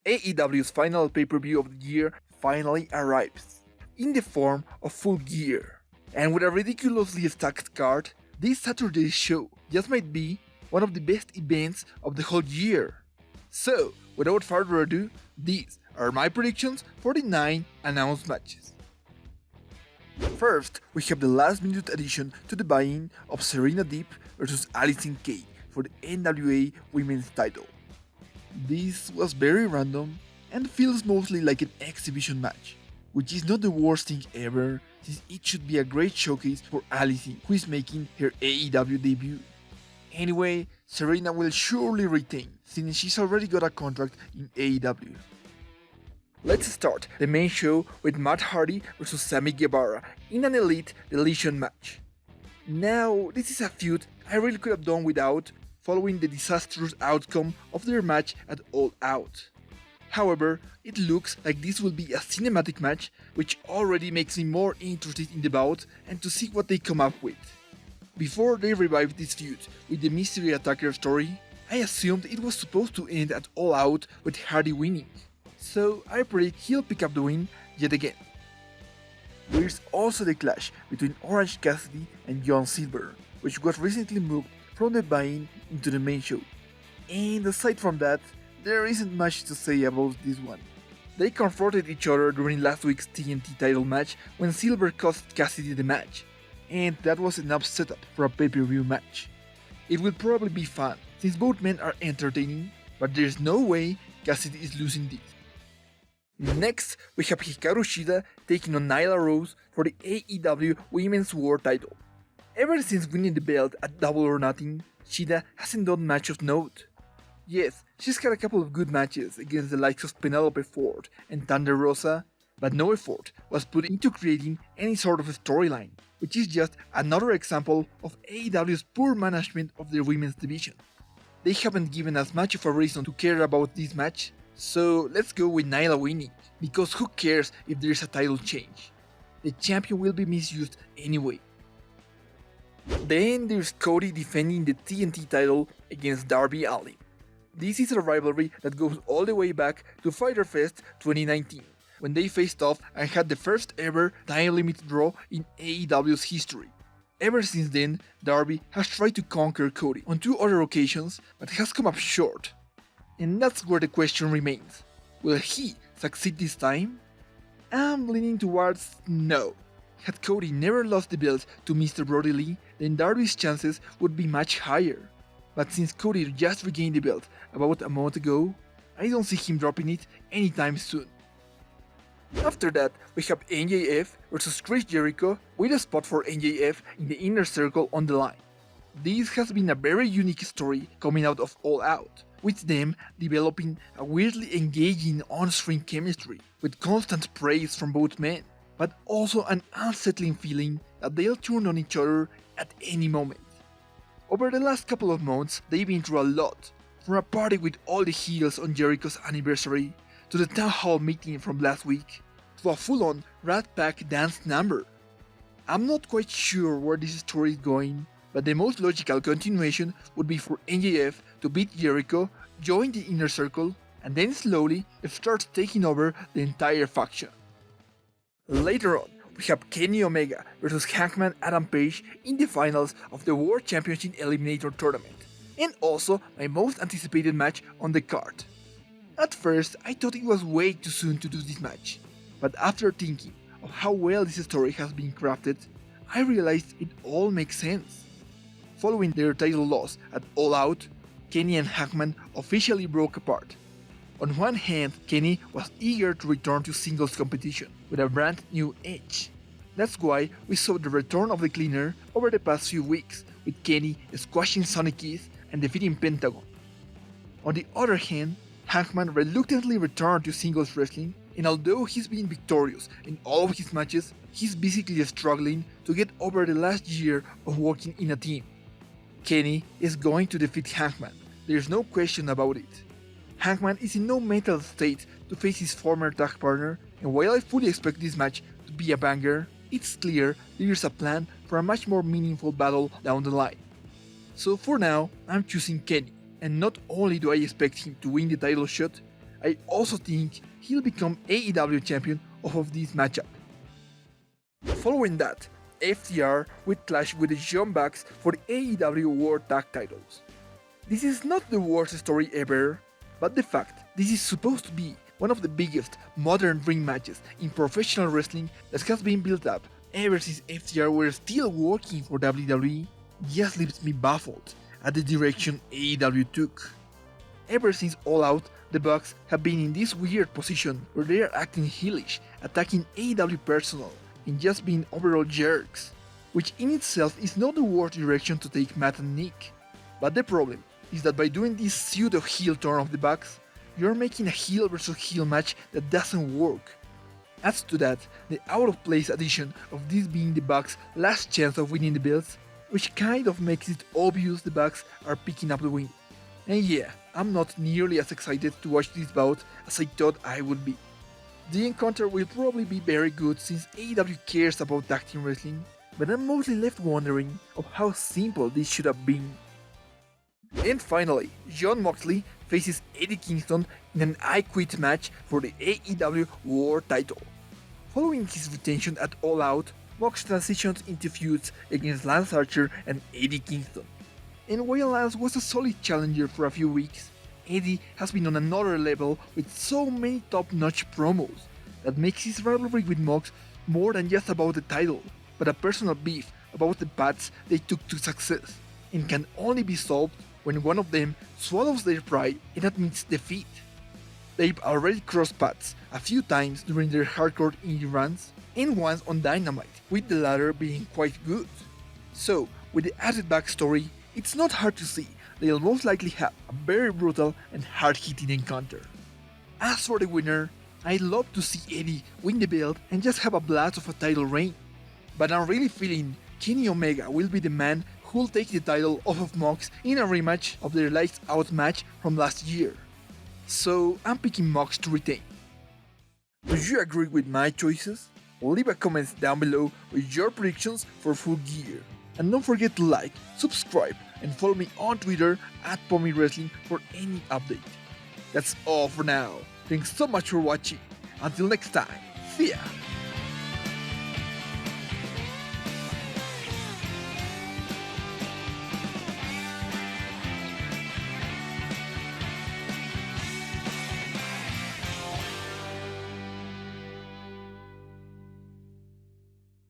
AEW's final pay-per-view of the year finally arrives, in the form of Full Gear. And with a ridiculously stacked card, this Saturday's show just might be one of the best events of the whole year. So, without further ado, these are my predictions for the 9 announced matches. First, we have the last minute addition to the buy-in of Serena Deeb vs Allysin for the NWA Women's Title. This was very random and feels mostly like an exhibition match, which is not the worst thing ever since it should be a great showcase for Allysin, who is making her AEW debut. Anyway, Serena will surely retain since she's already got a contract in AEW. Let's start the main show with Matt Hardy vs Sammy Guevara in an elite Deletion match. Now, this is a feud I really could have done without following the disastrous outcome of their match at All Out. However, it looks like this will be a cinematic match, which already makes me more interested in the bout and to see what they come up with. Before they revived this feud with the Mystery Attacker story, I assumed it was supposed to end at All Out with Hardy winning, so I predict he'll pick up the win yet again. There's also the clash between Orange Cassidy and John Silver, which got recently moved from the buy-in into the main show. And aside from that, there isn't much to say about this one. They confronted each other during last week's TNT title match when Silver cost Cassidy the match, and that was enough setup for a pay-per-view match. It will probably be fun, since both men are entertaining, but there's no way Cassidy is losing this. Next, we have Hikaru Shida taking on Nyla Rose for the AEW Women's War Title. Ever since winning the belt at Double or Nothing, Shida hasn't done much of note. Yes, she's had a couple of good matches against the likes of Penelope Ford and Thunder Rosa, but no effort was put into creating any sort of a storyline, which is just another example of AEW's poor management of their women's division. They haven't given us much of a reason to care about this match, so let's go with Nyla winning, because who cares if there's a title change? The champion will be misused anyway. Then there's Cody defending the TNT title against Darby Allin. This is a rivalry that goes all the way back to Fyter Fest 2019, when they faced off and had the first ever time limit draw in AEW's history. Ever since then, Darby has tried to conquer Cody on 2 other occasions, but has come up short. And that's where the question remains. Will he succeed this time? I'm leaning towards no. Had Cody never lost the belt to Mr. Brody Lee, then Darby's chances would be much higher. But since Cody just regained the belt about a month ago, I don't see him dropping it anytime soon. After that, we have NJF vs Chris Jericho with a spot for NJF in the inner circle on the line. This has been a very unique story coming out of All Out, with them developing a weirdly engaging on-screen chemistry with constant praise from both men, but also an unsettling feeling that they'll turn on each other at any moment. Over the last couple of months, they've been through a lot, from a party with all the heels on Jericho's anniversary, to the town hall meeting from last week, to a full-on Rat Pack dance number. I'm not quite sure where this story is going, but the most logical continuation would be for NJF to beat Jericho, join the inner circle, and then slowly start taking over the entire faction. Later on, we have Kenny Omega vs Hackman Adam Page in the finals of the World Championship Eliminator Tournament, and also my most anticipated match on the card. At first, I thought it was way too soon to do this match, but after thinking of how well this story has been crafted, I realized it all makes sense. Following their title loss at All Out, Kenny and Hackman officially broke apart. On one hand, Kenny was eager to return to singles competition with a brand new edge. That's why we saw the return of the Cleaner over the past few weeks, with Kenny squashing Sonic Keith and defeating Pentagon. On the other hand, Hackman reluctantly returned to singles wrestling, and although he's been victorious in all of his matches, he's basically struggling to get over the last year of working in a team. Kenny is going to defeat Hackman, there's no question about it. Hackman is in no mental state to face his former tag partner, and while I fully expect this match to be a banger, it's clear there's a plan for a much more meaningful battle down the line. So for now, I'm choosing Kenny, and not only do I expect him to win the title shot, I also think he'll become AEW champion off of this matchup. Following that, FTR would clash with the Jumpbox for the AEW World Tag Titles. This is not the worst story ever, but the fact this is supposed to be one of the biggest modern ring matches in professional wrestling that has been built up ever since FTR were still working for WWE just leaves me baffled at the direction AEW took. Ever since All Out, the Bucks have been in this weird position where they are acting heelish, attacking AEW personnel, and just being overall jerks, which in itself is not the worst direction to take Matt and Nick. But the problem is that by doing this pseudo heel turn of the Bucks, you're making a heel versus heel match that doesn't work. Adds to that the out of place addition of this being the Bucks' last chance of winning the belts, which kind of makes it obvious the Bucks are picking up the win. And yeah, I'm not nearly as excited to watch this bout as I thought I would be. The encounter will probably be very good since AEW cares about tag team wrestling, but I'm mostly left wondering of how simple this should have been. And finally, Jon Moxley faces Eddie Kingston in an I Quit match for the AEW War Title. Following his retention at All Out, Mox transitions into feuds against Lance Archer and Eddie Kingston. And while Lance was a solid challenger for a few weeks, Eddie has been on another level with so many top-notch promos that makes his rivalry with Mox more than just about the title, but a personal beef about the paths they took to success, and can only be solved when one of them swallows their pride and admits defeat. They've already crossed paths a few times during their hardcore indie runs, and once on Dynamite, with the latter being quite good. So, with the added backstory, it's not hard to see they'll most likely have a very brutal and hard-hitting encounter. As for the winner, I'd love to see Eddie win the belt and just have a blast of a title reign. But I'm really feeling Kenny Omega will be the man who'll take the title off of Mox in a rematch of their Lights Out match from last year. So I'm picking Mox to retain. Do you agree with my choices? Leave a comment down below with your predictions for Full Gear. And don't forget to like, subscribe, and follow me on Twitter at Pomi Wrestling for any update. That's all for now. Thanks so much for watching. Until next time, see ya!